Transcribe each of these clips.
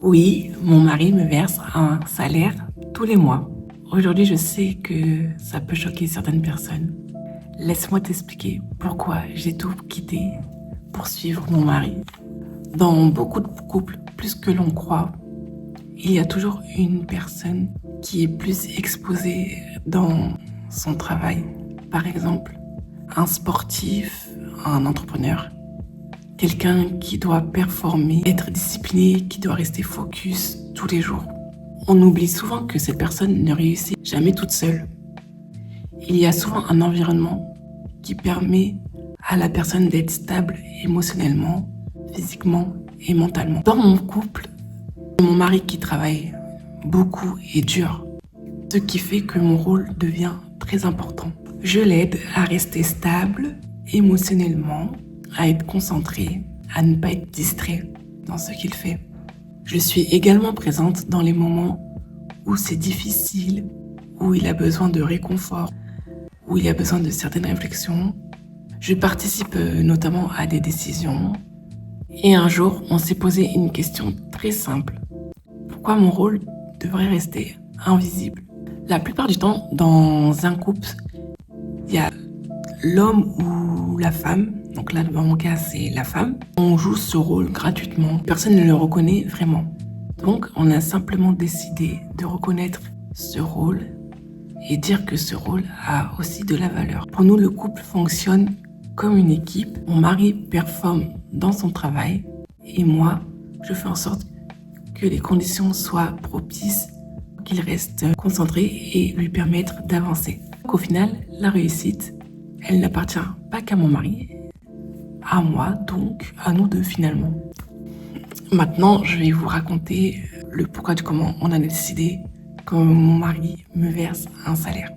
Oui, mon mari me verse un salaire tous les mois. Aujourd'hui, je sais que ça peut choquer certaines personnes. Laisse-moi t'expliquer pourquoi j'ai tout quitté pour suivre mon mari. Dans beaucoup de couples, plus que l'on croit, il y a toujours une personne qui est plus exposée dans son travail. Par exemple, un sportif, un entrepreneur, quelqu'un qui doit performer, être discipliné, qui doit rester focus tous les jours. On oublie souvent que cette personne ne réussit jamais toute seule. Il y a souvent un environnement qui permet à la personne d'être stable émotionnellement, physiquement et mentalement. Dans mon couple, c'est mon mari qui travaille beaucoup et dur, ce qui fait que mon rôle devient très important. Je l'aide à rester stable émotionnellement, à être concentré, à ne pas être distrait dans ce qu'il fait. Je suis également présente dans les moments où c'est difficile, où il a besoin de réconfort, où il a besoin de certaines réflexions. Je participe notamment à des décisions. Et un jour, on s'est posé une question très simple. Pourquoi mon rôle devrait rester invisible? La plupart du temps, dans un couple, il y a l'homme ou la femme. Donc là, dans mon cas, c'est la femme. On joue ce rôle gratuitement. Personne ne le reconnaît vraiment. Donc, on a simplement décidé de reconnaître ce rôle et dire que ce rôle a aussi de la valeur. Pour nous, le couple fonctionne comme une équipe. Mon mari performe dans son travail et moi, je fais en sorte que les conditions soient propices, qu'il reste concentré et lui permettre d'avancer. Au final, la réussite, elle n'appartient pas qu'à mon mari, à moi, donc à nous deux finalement. Maintenant, je vais vous raconter le pourquoi du comment on a décidé que mon mari me verse un salaire.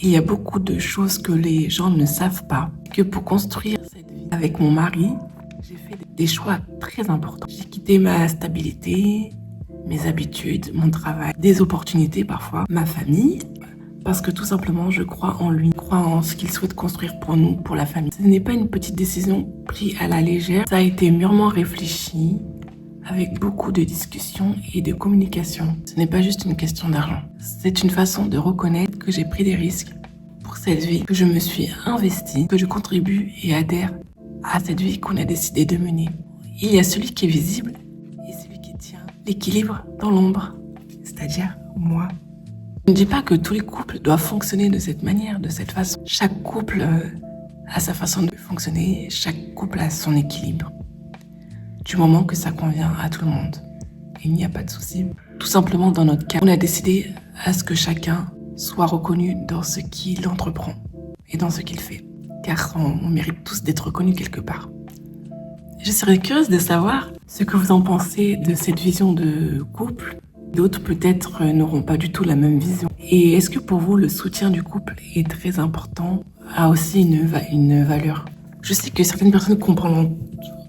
Il y a beaucoup de choses que les gens ne savent pas, que pour construire cette vie avec mon mari, j'ai fait des choix très importants. J'ai quitté ma stabilité, mes habitudes, mon travail, des opportunités parfois, ma famille, parce que tout simplement je crois en lui, je crois en ce qu'il souhaite construire pour nous, pour la famille. Ce n'est pas une petite décision prise à la légère, ça a été mûrement réfléchi, avec beaucoup de discussions et de communication. Ce n'est pas juste une question d'argent. C'est une façon de reconnaître que j'ai pris des risques pour cette vie, que je me suis investie, que je contribue et adhère à cette vie qu'on a décidé de mener. Il y a celui qui est visible et celui qui tient l'équilibre dans l'ombre, c'est-à-dire moi. Je ne dis pas que tous les couples doivent fonctionner de cette manière, de cette façon. Chaque couple a sa façon de fonctionner, chaque couple a son équilibre. Du moment que ça convient à tout le monde. Il n'y a pas de souci. Tout simplement, dans notre cas, on a décidé à ce que chacun soit reconnu dans ce qu'il entreprend et dans ce qu'il fait. Car on mérite tous d'être reconnus quelque part. Je serais curieuse de savoir ce que vous en pensez de cette vision de couple. D'autres peut-être n'auront pas du tout la même vision. Et est-ce que pour vous, le soutien du couple est très important, a aussi une valeur? Je sais que certaines personnes comprendront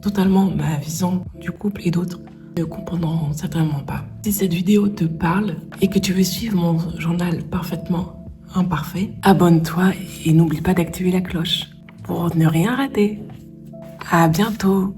totalement ma vision du couple et d'autres ne comprendront certainement pas. Si cette vidéo te parle et que tu veux suivre mon journal parfaitement imparfait, abonne-toi et n'oublie pas d'activer la cloche pour ne rien rater. À bientôt!